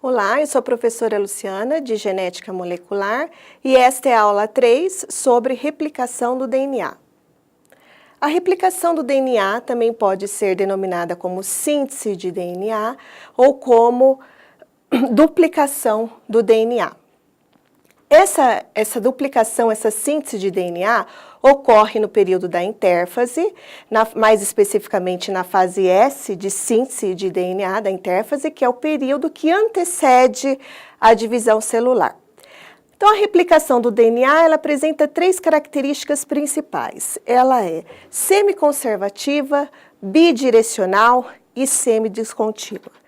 Olá, eu sou a professora Luciana, de Genética Molecular, e esta é a aula 3 sobre replicação do DNA. A replicação do DNA também pode ser denominada como síntese de DNA ou como duplicação do DNA. Essa duplicação, essa síntese de DNA ocorre no período da intérfase, mais especificamente na fase S de síntese de DNA da intérfase, que é o período que antecede a divisão celular. Então, a replicação do DNA, ela apresenta três características principais. Ela é semiconservativa, bidirecional e semidiscontínua.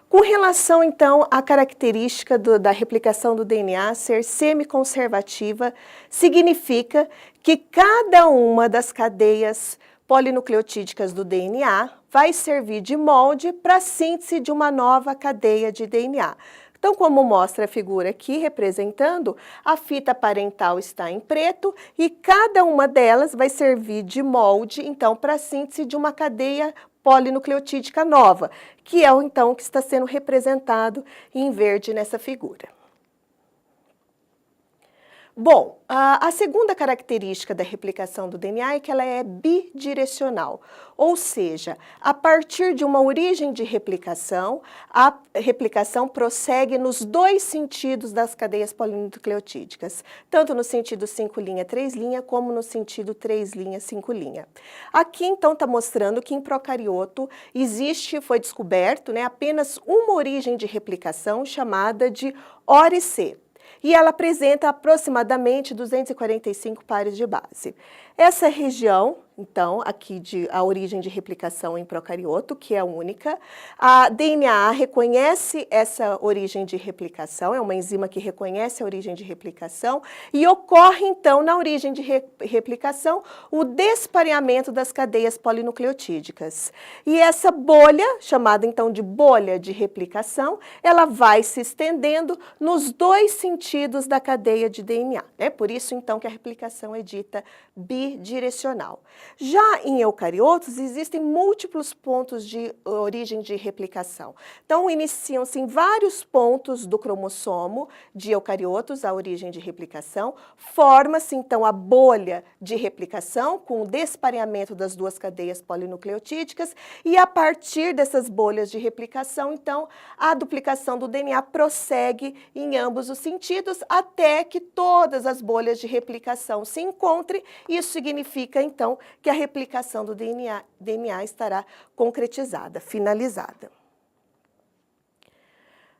Com relação, então, à característica da replicação do DNA ser semiconservativa, significa que cada uma das cadeias polinucleotídicas do DNA vai servir de molde para a síntese de uma nova cadeia de DNA. Então, como mostra a figura aqui representando, a fita parental está em preto e cada uma delas vai servir de molde, então, para a síntese de uma cadeia polinucleotídica nova, que é o então que está sendo representado em verde nessa figura. Bom, a segunda característica da replicação do DNA é que ela é bidirecional, ou seja, a partir de uma origem de replicação, a replicação prossegue nos dois sentidos das cadeias polinucleotídicas, tanto no sentido 5' 3', como no sentido 3', 5'. Aqui, então, está mostrando que em procarioto foi descoberto, apenas uma origem de replicação chamada de ORC. E ela apresenta aproximadamente 245 pares de base. Essa região, então, aqui a origem de replicação em procarioto, que é única, a DNA reconhece essa origem de replicação, é uma enzima que reconhece a origem de replicação, e ocorre, então, na origem de replicação, o despareamento das cadeias polinucleotídicas. E essa bolha, chamada, então, de bolha de replicação, ela vai se estendendo nos dois sentidos da cadeia de DNA. Por isso, então, que a replicação é dita bidirecional. Já em eucariotos, existem múltiplos pontos de origem de replicação. Então, iniciam-se em vários pontos do cromossomo de eucariotos a origem de replicação, forma-se, então, a bolha de replicação com o despareamento das duas cadeias polinucleotídicas e, a partir dessas bolhas de replicação, então, a duplicação do DNA prossegue em ambos os sentidos até que todas as bolhas de replicação se encontrem. Isso significa, então, que a replicação do DNA estará concretizada, finalizada.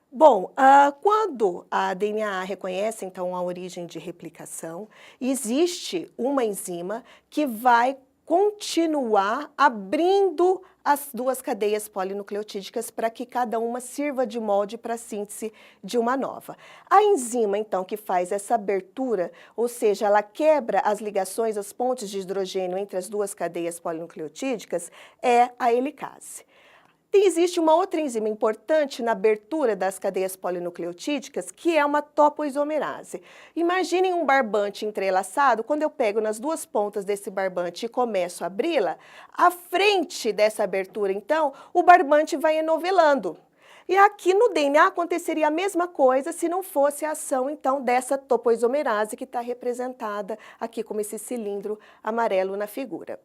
Bom, quando a DNA reconhece, então, a origem de replicação, existe uma enzima que vai continuar abrindo as duas cadeias polinucleotídicas para que cada uma sirva de molde para a síntese de uma nova. A enzima, então, que faz essa abertura, ou seja, ela quebra as ligações, as pontes de hidrogênio entre as duas cadeias polinucleotídicas, é a helicase. E existe uma outra enzima importante na abertura das cadeias polinucleotídicas, que é uma topoisomerase. Imaginem um barbante entrelaçado, quando eu pego nas duas pontas desse barbante e começo a abri-la, à frente dessa abertura, então, o barbante vai enovelando. E aqui no DNA aconteceria a mesma coisa se não fosse a ação, então, dessa topoisomerase que está representada aqui como esse cilindro amarelo na figura.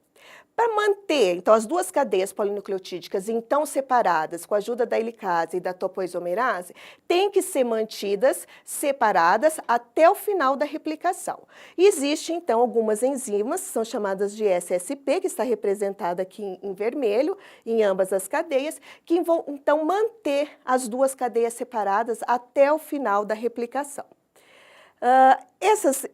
Para manter, então, as duas cadeias polinucleotídicas, então, separadas, com a ajuda da helicase e da topoisomerase, têm que ser mantidas separadas até o final da replicação. Existem, então, algumas enzimas, são chamadas de SSP, que está representada aqui em vermelho, em ambas as cadeias, que vão, então, manter as duas cadeias separadas até o final da replicação. Esses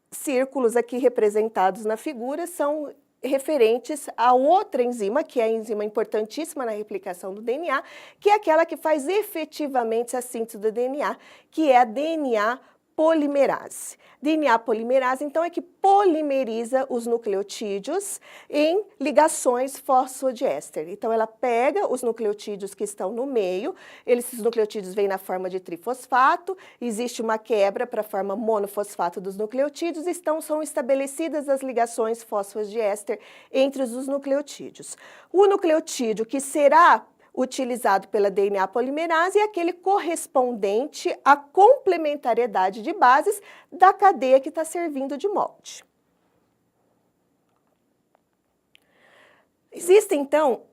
círculos aqui representados na figura são referentes a outra enzima, que é a enzima importantíssima na replicação do DNA, que é aquela que faz efetivamente a síntese do DNA, que é a DNA polimerase. DNA polimerase, então, é que polimeriza os nucleotídeos em ligações fosfodiéster. Então, ela pega os nucleotídeos que estão no meio, esses nucleotídeos vêm na forma de trifosfato, existe uma quebra para a forma monofosfato dos nucleotídeos, são estabelecidas as ligações fosfodiéster entre os nucleotídeos. O nucleotídeo que será utilizado pela DNA polimerase é aquele correspondente à complementariedade de bases da cadeia que está servindo de molde. Existem, então,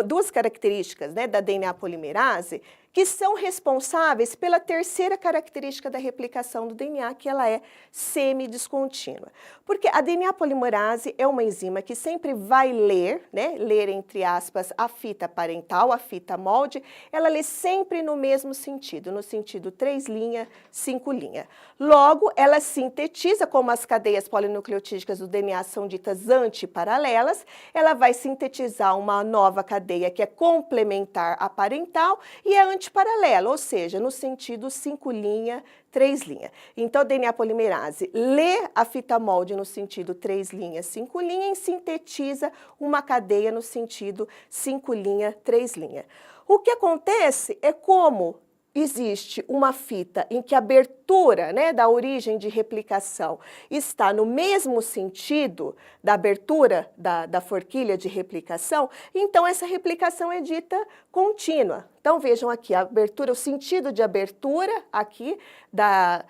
duas características, né, da DNA polimerase que são responsáveis pela terceira característica da replicação do DNA, que ela é semidiscontínua. Porque a DNA polimerase é uma ''enzima que sempre vai ler, né, ler entre aspas, a fita parental, a fita molde, ela lê sempre no mesmo sentido, no sentido 3', 5'. Logo, ela sintetiza, como as cadeias polinucleotídicas do DNA são ditas antiparalelas, ela vai sintetizar uma nova cadeia que é complementar à parental e é antiparalela, ou seja, no sentido 5', 3'. Então, a DNA polimerase lê a fita molde no sentido 3', 5', e sintetiza uma cadeia no sentido 5', 3'. O que acontece é como existe uma fita em que a abertura, né, da origem de replicação está no mesmo sentido da abertura da forquilha de replicação, então essa replicação é dita contínua. Então vejam aqui, a abertura, o sentido de abertura aqui da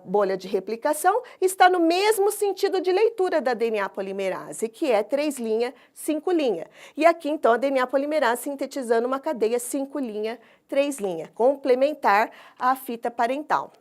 bolha de replicação está no mesmo sentido de leitura da DNA polimerase, que é 3', 5'. E aqui então a DNA polimerase sintetizando uma cadeia 5', 3', complementar à fita parental.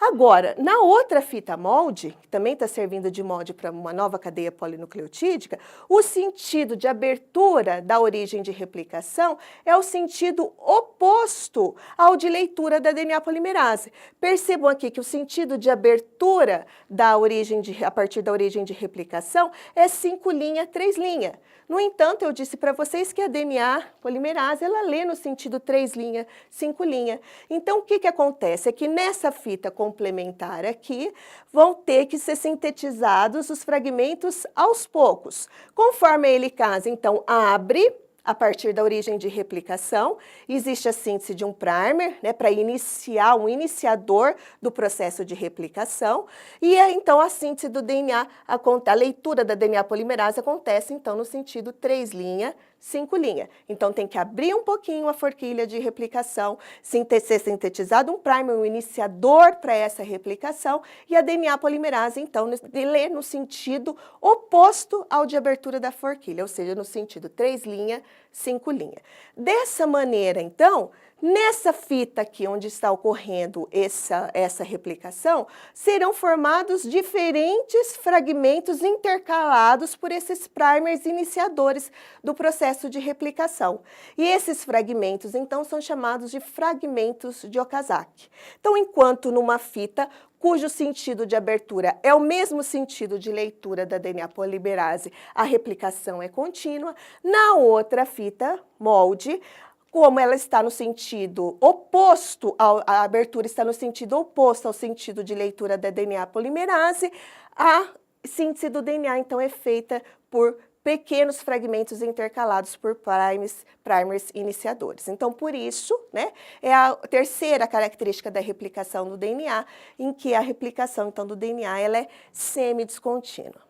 Agora, na outra fita molde, que também está servindo de molde para uma nova cadeia polinucleotídica, o sentido de abertura da origem de replicação é o sentido oposto ao de leitura da DNA polimerase. Percebam aqui que o sentido de abertura da origem a partir da origem de replicação é 5', 3'. No entanto, eu disse para vocês que a DNA polimerase, ela lê no sentido 3', 5'. Então, o que acontece? É que nessa fita complementar aqui, vão ter que ser sintetizados os fragmentos aos poucos. Conforme a helicase, então, abre a partir da origem de replicação, existe a síntese de um primer, né, para iniciar, um iniciador do processo de replicação, e então a síntese do DNA, a leitura da DNA polimerase acontece então no sentido 3', 5'. Então tem que abrir um pouquinho a forquilha de replicação, ser sintetizado um primer, um iniciador para essa replicação, e a DNA polimerase então lê no sentido oposto ao de abertura da forquilha, ou seja, no sentido 3', 5'. Dessa maneira, então, nessa fita aqui onde está ocorrendo essa replicação, serão formados diferentes fragmentos intercalados por esses primers iniciadores do processo de replicação. E esses fragmentos, então, são chamados de fragmentos de Okazaki. Então, enquanto numa fita cujo sentido de abertura é o mesmo sentido de leitura da DNA polimerase, a replicação é contínua, na outra fita molde, como ela está no sentido oposto, a abertura está no sentido oposto ao sentido de leitura da DNA polimerase, a síntese do DNA, então, é feita por pequenos fragmentos intercalados por primers iniciadores. Então, por isso, né, é a terceira característica da replicação do DNA, em que a replicação, então, do DNA, ela é semidiscontínua.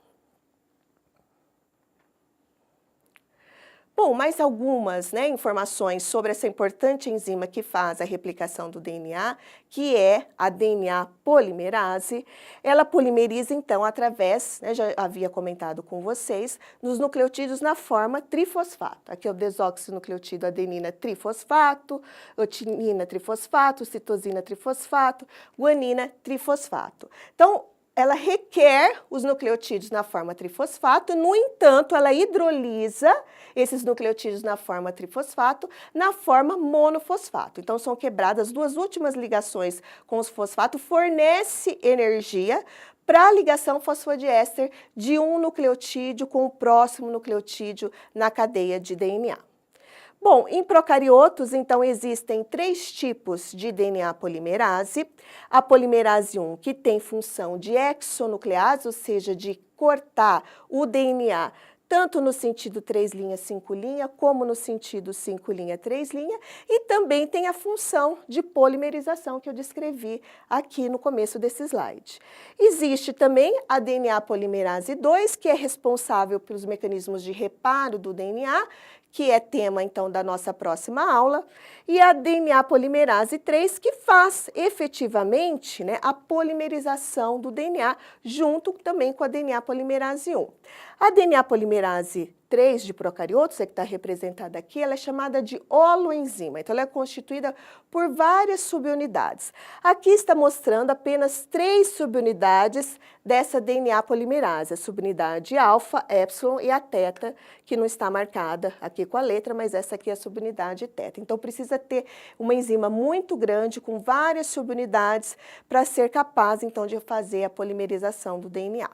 Bom, mais algumas, né, informações sobre essa importante enzima que faz a replicação do DNA, que é a DNA polimerase. Ela polimeriza, então, através, né, já havia comentado com vocês, dos nucleotídeos na forma trifosfato. Aqui é o desoxinucleotídeo adenina trifosfato, otinina trifosfato, citosina trifosfato, guanina trifosfato. Então, ela requer os nucleotídeos na forma trifosfato, no entanto, ela hidrolisa esses nucleotídeos na forma trifosfato na forma monofosfato. Então, são quebradas as duas últimas ligações com os fosfatos, fornece energia para a ligação fosfodiéster de um nucleotídeo com o próximo nucleotídeo na cadeia de DNA. Bom, em procariotos, então, existem 3 tipos de DNA polimerase. A polimerase 1, que tem função de exonuclease, ou seja, de cortar o DNA tanto no sentido 3', 5', como no sentido 5', 3', e também tem a função de polimerização que eu descrevi aqui no começo desse slide. Existe também a DNA polimerase 2, que é responsável pelos mecanismos de reparo do DNA, que é tema, então, da nossa próxima aula, e a DNA polimerase 3, que faz efetivamente, né, a polimerização do DNA, junto também com a DNA polimerase 1. A DNA polimerase 3 de procariotos, que está representada aqui, ela é chamada de holoenzima, então ela é constituída por várias subunidades. Aqui está mostrando apenas 3 subunidades dessa DNA polimerase, a subunidade alfa, epsilon e a teta, que não está marcada aqui com a letra, mas essa aqui é a subunidade teta. Então precisa ter uma enzima muito grande, com várias subunidades, para ser capaz, então, de fazer a polimerização do DNA.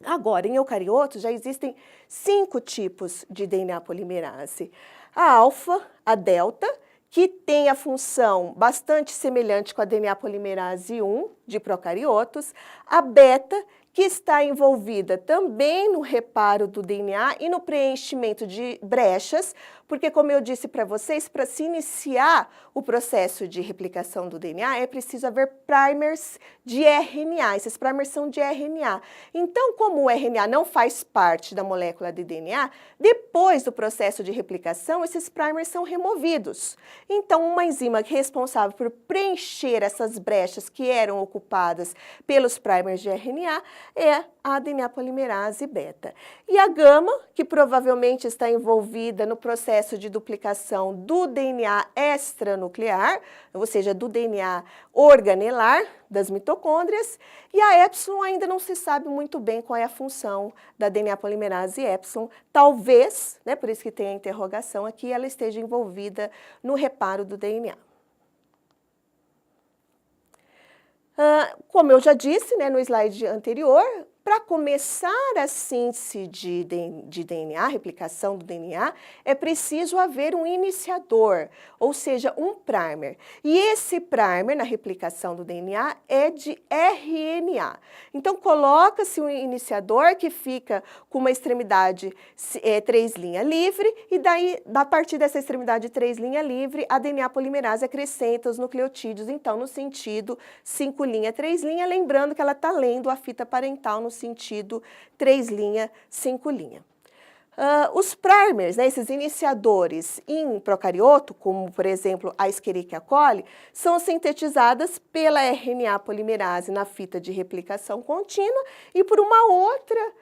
Agora, em eucariotos, já existem 5 tipos de DNA polimerase. A alfa, a delta, que tem a função bastante semelhante com a DNA polimerase 1 de procariotos. A beta, que está envolvida também no reparo do DNA e no preenchimento de brechas, porque, como eu disse para vocês, para se iniciar o processo de replicação do DNA, é preciso haver primers de RNA. Esses primers são de RNA. Então, como o RNA não faz parte da molécula de DNA, depois do processo de replicação, esses primers são removidos. Então, uma enzima responsável por preencher essas brechas que eram ocupadas pelos primers de RNA é a DNA polimerase beta. E a gama, que provavelmente está envolvida no processo de duplicação do DNA extranuclear, ou seja, do DNA organelar das mitocôndrias, e a epsilon ainda não se sabe muito bem qual é a função da DNA polimerase epsilon. Talvez, né, por isso que tem a interrogação aqui, ela esteja envolvida no reparo do DNA. Como eu já disse, né, no slide anterior, para começar a síntese de DNA, a replicação do DNA, é preciso haver um iniciador, ou seja, um primer. E esse primer, na replicação do DNA, é de RNA. Então, coloca-se um iniciador que fica com uma extremidade 3' livre, e daí, a partir dessa extremidade 3' livre, a DNA polimerase acrescenta os nucleotídeos, então, no sentido 5', 3', lembrando que ela está lendo a fita parental no sentido 3', 5'. Os primers, né, esses iniciadores em procarioto, como por exemplo a Escherichia coli, são sintetizadas pela RNA polimerase na fita de replicação contínua e por uma outra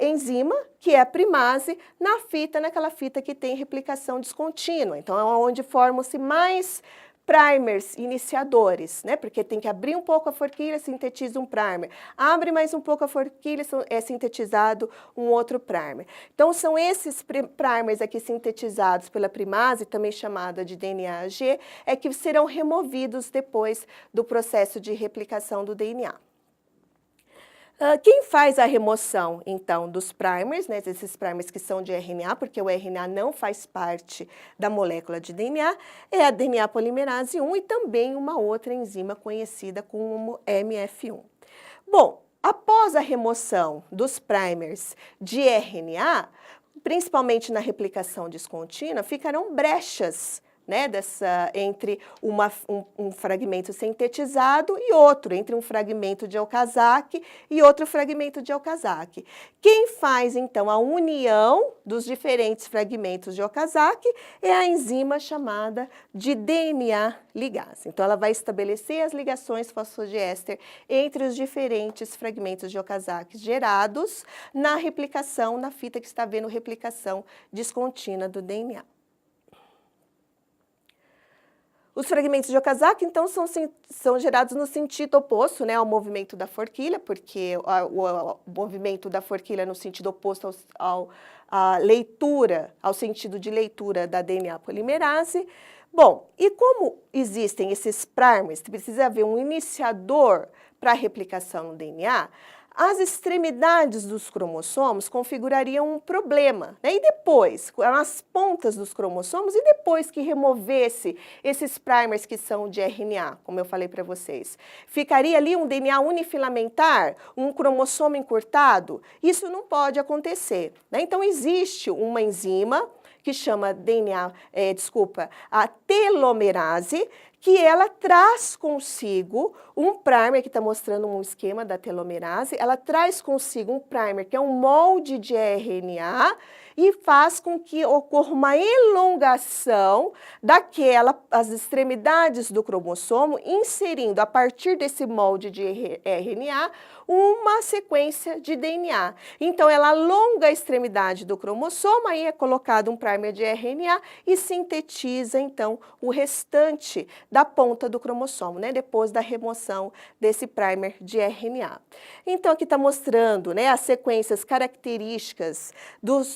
enzima, que é a primase, naquela fita que tem replicação descontínua. Então é onde formam-se mais primers iniciadores, né? Porque tem que abrir um pouco a forquilha, sintetiza um primer. Abre mais um pouco a forquilha, é sintetizado um outro primer. Então, são esses primers aqui sintetizados pela primase, também chamada de DNA-G, é que serão removidos depois do processo de replicação do DNA. Quem faz a remoção, então, dos primers, né, esses primers que são de RNA, porque o RNA não faz parte da molécula de DNA, é a DNA polimerase 1 e também uma outra enzima conhecida como MF1. Bom, após a remoção dos primers de RNA, principalmente na replicação descontínua, ficarão brechas, né, entre um fragmento sintetizado e outro, entre um fragmento de Okazaki e outro fragmento de Okazaki. Quem faz, então, a união dos diferentes fragmentos de Okazaki é a enzima chamada de DNA ligase. Então, ela vai estabelecer as ligações fosfodiéster entre os diferentes fragmentos de Okazaki gerados na replicação, na fita que está vendo replicação descontínua do DNA. Os fragmentos de Okazaki, então, são gerados no sentido oposto, né, ao movimento da forquilha, porque o movimento da forquilha é no sentido oposto ao sentido de leitura da DNA polimerase. Bom, e como existem esses primers, precisa haver um iniciador para a replicação no DNA, as extremidades dos cromossomos configurariam um problema, né? E depois, as pontas dos cromossomos, e depois que removesse esses primers que são de RNA, como eu falei para vocês, ficaria ali um DNA unifilamentar, um cromossomo encurtado? Isso não pode acontecer, né? Então, existe uma enzima que chama a telomerase, que ela traz consigo um primer, que está mostrando um esquema da telomerase, ela traz consigo um primer que é um molde de RNA e faz com que ocorra uma elongação as extremidades do cromossomo, inserindo a partir desse molde de RNA uma sequência de DNA. Então, ela alonga a extremidade do cromossomo, aí é colocado um primer de RNA e sintetiza, então, o restante da ponta do cromossomo, né, depois da remoção desse primer de RNA. Então, aqui está mostrando, né, as sequências características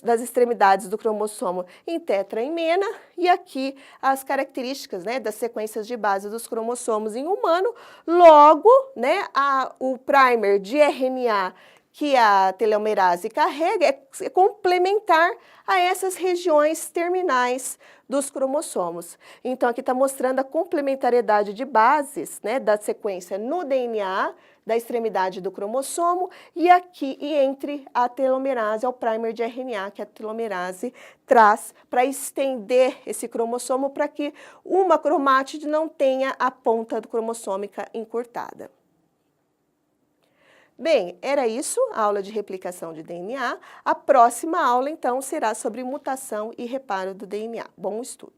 das extremidades do cromossomo em tetra e mena, e aqui as características, né, das sequências de base dos cromossomos em humano. Logo, né, o primer de RNA que a telomerase carrega é complementar a essas regiões terminais dos cromossomos. Então, aqui está mostrando a complementariedade de bases, né, da sequência no DNA, da extremidade do cromossomo, e aqui e entre a telomerase, é o primer de RNA que a telomerase traz para estender esse cromossomo para que uma cromátide não tenha a ponta cromossômica encurtada. Bem, era isso, a aula de replicação de DNA. A próxima aula, então, será sobre mutação e reparo do DNA. Bom estudo!